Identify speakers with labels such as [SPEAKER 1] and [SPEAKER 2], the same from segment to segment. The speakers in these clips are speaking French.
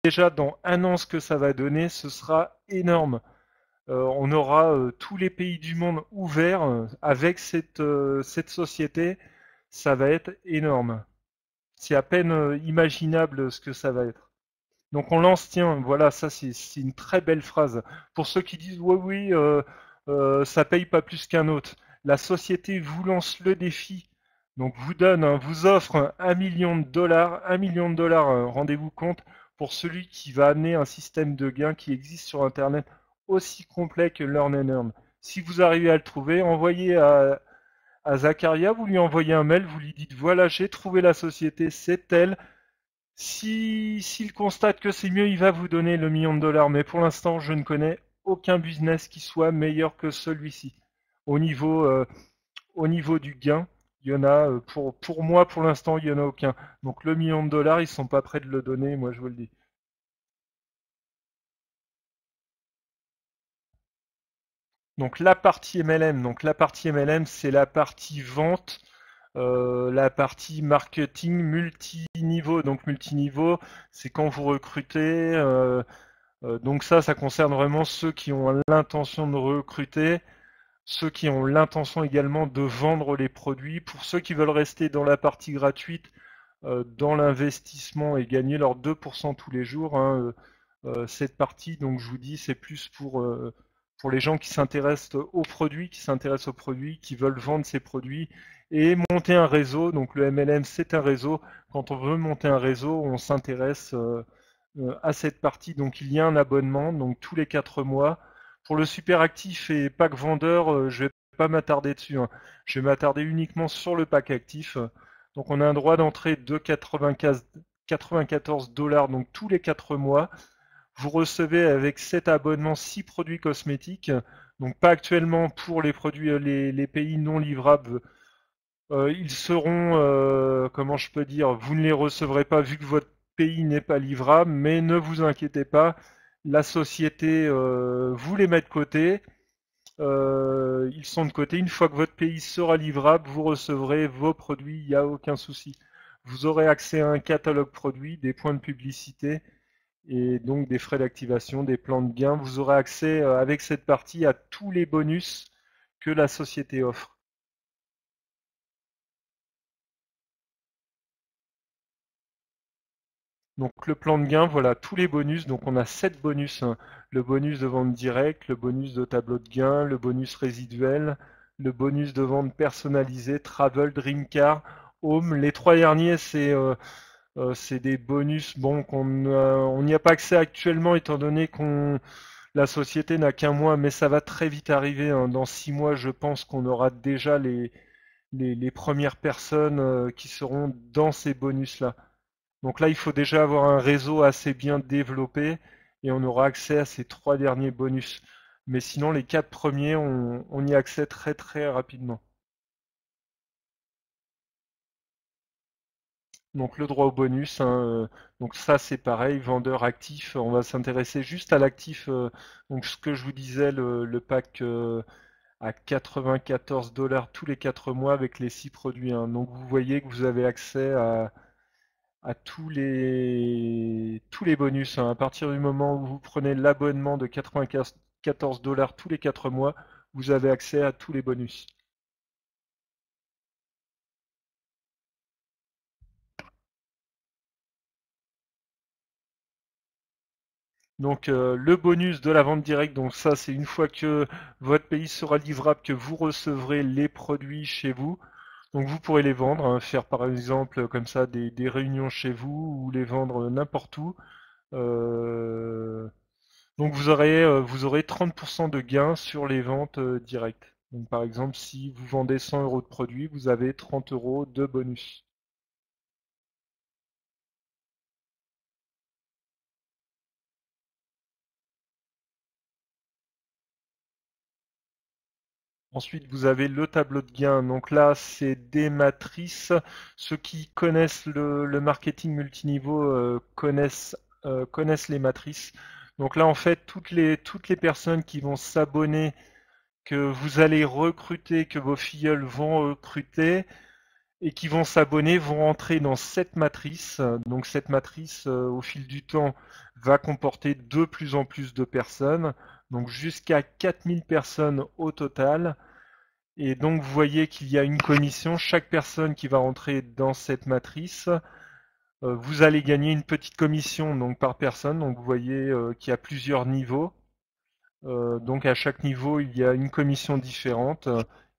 [SPEAKER 1] déjà dans un an ce que ça va donner, ce sera énorme. On aura tous les pays du monde ouverts avec cette société. Ça va être énorme. C'est à peine imaginable ce que ça va être. Donc on lance, tiens, voilà, ça c'est une très belle phrase. Pour ceux qui disent oui, oui, ça paye pas plus qu'un autre. La société vous lance le défi, donc vous donne, vous offre 1 million de dollars, 1 million de dollars, rendez-vous compte, pour celui qui va amener un système de gain qui existe sur Internet aussi complet que Learn and Earn. Si vous arrivez à le trouver, envoyez à Zacharia, vous lui envoyez un mail, vous lui dites voilà, j'ai trouvé la société, c'est elle. S'il constate que c'est mieux, il va vous donner le 1 million de dollars. Mais pour l'instant, je ne connais aucun business qui soit meilleur que celui-ci. Au niveau, euh, au niveau du gain, il y en a, pour moi, pour l'instant, il n'y en a aucun. Donc le 1 million de dollars, ils sont pas prêts de le donner, moi je vous le dis. Donc la partie MLM, c'est la partie vente, la partie marketing multiniveau. Donc multiniveau, c'est quand vous recrutez. Donc ça concerne vraiment ceux qui ont l'intention de recruter, ceux qui ont l'intention également de vendre les produits. Pour ceux qui veulent rester dans la partie gratuite, dans l'investissement et gagner leurs 2% tous les jours, hein, cette partie, donc je vous dis, c'est plus pour les gens qui s'intéressent aux produits, qui veulent vendre ces produits et monter un réseau. Donc le MLM, c'est un réseau. Quand on veut monter un réseau, on s'intéresse à cette partie. Donc il y a un abonnement, donc tous les 4 mois. Pour le super actif et pack vendeur, je vais pas m'attarder dessus, hein. Je vais m'attarder uniquement sur le pack actif. Donc on a un droit d'entrée de 94 dollars donc tous les 4 mois. Vous recevez avec cet abonnement 6 produits cosmétiques. Donc pas actuellement pour les produits, les pays non livrables. Ils seront, comment je peux dire, vous ne les recevrez pas vu que votre pays n'est pas livrable, mais ne vous inquiétez pas, la société vous les met de côté. Ils sont de côté. Une fois que votre pays sera livrable, vous recevrez vos produits, il n'y a aucun souci. Vous aurez accès à un catalogue produit, des points de publicité et donc des frais d'activation, des plans de gain. Vous aurez accès avec cette partie à tous les bonus que la société offre. Donc le plan de gain, voilà tous les bonus. Donc on a 7 bonus, hein. Le bonus de vente directe, le bonus de tableau de gain, le bonus résiduel, le bonus de vente personnalisée, travel, dream car, home. Les 3 derniers, c'est des bonus bon on n'y a pas accès actuellement étant donné qu'on la société n'a qu'un mois, mais ça va très vite arriver, hein. Dans 6 mois, je pense qu'on aura déjà les premières personnes qui seront dans ces bonus-là. Donc là, il faut déjà avoir un réseau assez bien développé et on aura accès à ces 3 derniers bonus. Mais sinon, les 4 premiers, on y a accès très très rapidement. Donc le droit au bonus, hein, donc ça c'est pareil, vendeur actif, on va s'intéresser juste à l'actif. Donc ce que je vous disais, le pack à 94 dollars tous les 4 mois avec les 6 produits, hein. Donc vous voyez que vous avez accès à tous les bonus, hein. À partir du moment où vous prenez l'abonnement de 94 dollars tous les 4 mois, vous avez accès à tous les bonus. Donc le bonus de la vente directe, donc ça c'est une fois que votre pays sera livrable, que vous recevrez les produits chez vous. Donc vous pourrez les vendre, hein, faire par exemple comme ça des réunions chez vous ou les vendre n'importe où. Euh, Donc vous aurez 30% de gain sur les ventes directes. Donc par exemple, si vous vendez 100 euros de produits, vous avez 30 euros de bonus. Ensuite, vous avez le tableau de gain. Donc là, c'est des matrices. Ceux qui connaissent le marketing multiniveau connaissent les matrices. Donc là, en fait, toutes les personnes qui vont s'abonner, que vous allez recruter, que vos filleuls vont recruter, et qui vont s'abonner vont rentrer dans cette matrice. Donc cette matrice, au fil du temps, va comporter de plus en plus de personnes, donc jusqu'à 4000 personnes au total. Et donc vous voyez qu'il y a une commission. Chaque personne qui va rentrer dans cette matrice, vous allez gagner une petite commission donc par personne. Donc vous voyez qu'il y a plusieurs niveaux. Donc à chaque niveau, il y a une commission différente.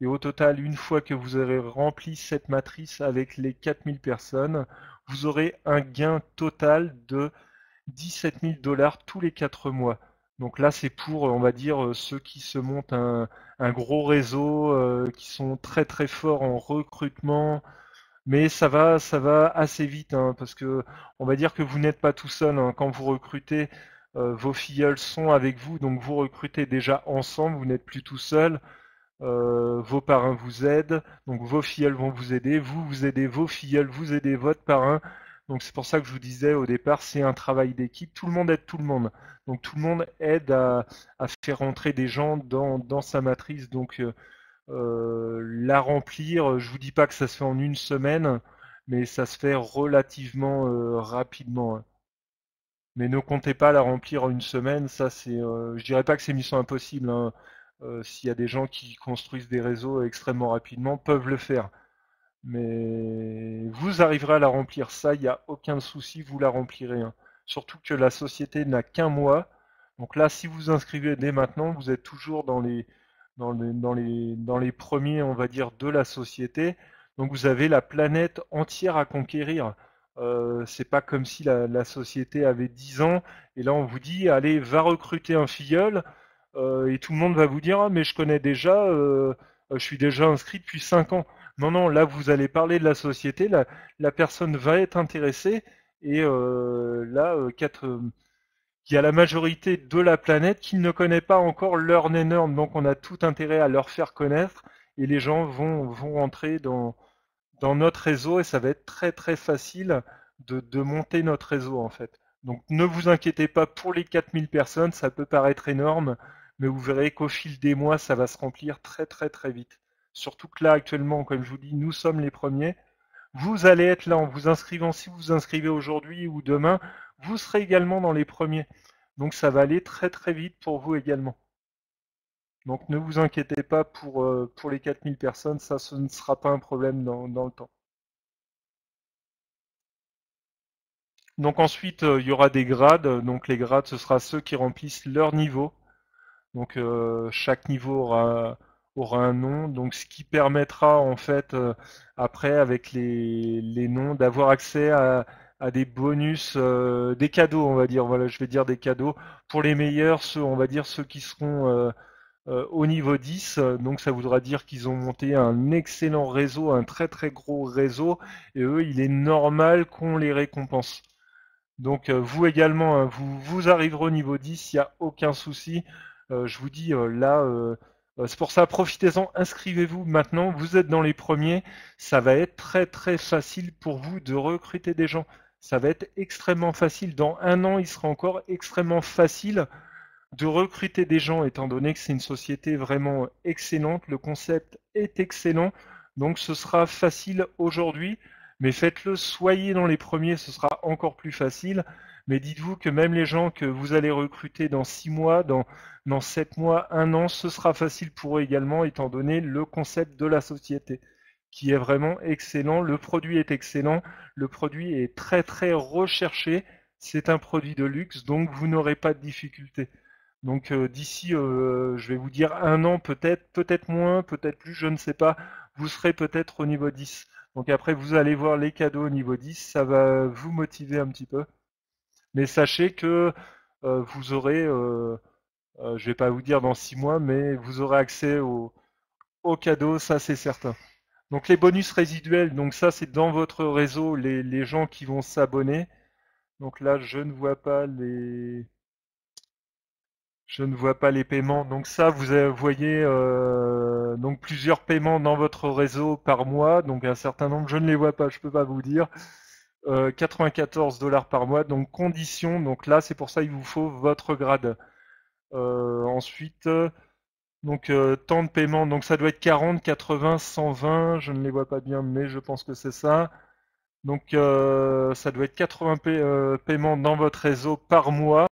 [SPEAKER 1] Et au total, une fois que vous aurez rempli cette matrice avec les 4000 personnes, vous aurez un gain total de 17 000 dollars tous les 4 mois. Donc là, c'est pour, on va dire, ceux qui se montent un gros réseau, qui sont très très forts en recrutement. Mais ça va assez vite, hein, parce que on va dire que vous n'êtes pas tout seul, hein. Quand vous recrutez, vos filleuls sont avec vous, donc vous recrutez déjà ensemble, vous n'êtes plus tout seul. Vos parrains vous aident, donc vos filleuls vont vous aider, vous aidez vos filleuls, vous aidez votre parrain. Donc c'est pour ça que je vous disais au départ, c'est un travail d'équipe, tout le monde aide tout le monde. Donc tout le monde aide à faire rentrer des gens dans sa matrice. Donc la remplir, je vous dis pas que ça se fait en une semaine, mais ça se fait relativement rapidement, hein. Mais ne comptez pas la remplir en une semaine, ça c'est, je dirais pas que c'est mission impossible, hein. S'il y a des gens qui construisent des réseaux extrêmement rapidement, peuvent le faire. Mais vous arriverez à la remplir, ça, il n'y a aucun souci, vous la remplirez, hein. Surtout que la société n'a qu'un mois. Donc là, si vous inscrivez dès maintenant, vous êtes toujours dans les premiers, on va dire, de la société. Donc vous avez la planète entière à conquérir. C'est pas comme si la société avait 10 ans et là on vous dit allez va recruter un filleul et tout le monde va vous dire ah mais je connais déjà, je suis déjà inscrit depuis 5 ans. Non non, là vous allez parler de la société, la personne va être intéressée et là il y a la majorité de la planète qui ne connaît pas encore Learn and Earn, donc on a tout intérêt à leur faire connaître et les gens vont rentrer dans notre réseau et ça va être très très facile de monter notre réseau en fait. Donc ne vous inquiétez pas pour les 4000 personnes, ça peut paraître énorme, mais vous verrez qu'au fil des mois, ça va se remplir très très très vite. Surtout que là actuellement, comme je vous dis, nous sommes les premiers. Vous allez être là en vous inscrivant, si vous vous inscrivez aujourd'hui ou demain, vous serez également dans les premiers. Donc ça va aller très très vite pour vous également. Donc ne vous inquiétez pas pour les 4000 personnes, ça ce ne sera pas un problème dans le temps. Donc ensuite, il y aura des grades. Donc les grades, ce sera ceux qui remplissent leur niveau. Donc chaque niveau aura un nom. Donc ce qui permettra en fait après avec les noms d'avoir accès à des bonus, des cadeaux, on va dire. Voilà, je vais dire des cadeaux pour les meilleurs, ceux, on va dire ceux qui seront au niveau 10. Donc ça voudra dire qu'ils ont monté un excellent réseau, un très très gros réseau. Et eux, il est normal qu'on les récompense. Donc vous également, hein, vous arriverez au niveau 10, il n'y a aucun souci. Je vous dis là, c'est pour ça, profitez-en, inscrivez-vous maintenant, vous êtes dans les premiers, ça va être très très facile pour vous de recruter des gens. Ça va être extrêmement facile. Dans un an, il sera encore extrêmement facile de recruter des gens, étant donné que c'est une société vraiment excellente, le concept est excellent, donc ce sera facile aujourd'hui, mais faites-le, soyez dans les premiers, ce sera encore plus facile, mais dites-vous que même les gens que vous allez recruter dans 6 mois, dans 7 mois, un an, ce sera facile pour eux également, étant donné le concept de la société, qui est vraiment excellent, le produit est excellent, le produit est très très recherché, c'est un produit de luxe, donc vous n'aurez pas de difficultés. Donc d'ici, je vais vous dire un an peut-être, peut-être moins, peut-être plus, je ne sais pas. Vous serez peut-être au niveau 10. Donc après, vous allez voir les cadeaux au niveau 10, ça va vous motiver un petit peu. Mais sachez que vous aurez, je vais pas vous dire dans 6 mois, mais vous aurez accès aux cadeaux, ça c'est certain. Donc les bonus résiduels, donc ça c'est dans votre réseau, les gens qui vont s'abonner. Donc là, je ne vois pas les paiements. Donc ça, voyez donc plusieurs paiements dans votre réseau par mois. Donc un certain nombre, je ne les vois pas, je peux pas vous dire. 94 dollars par mois. Donc condition. Donc là, c'est pour ça il vous faut votre grade. Ensuite, Donc temps de paiement, donc ça doit être 40, 80, 120, je ne les vois pas bien, mais je pense que c'est ça. Donc ça doit être 80 paiements dans votre réseau par mois.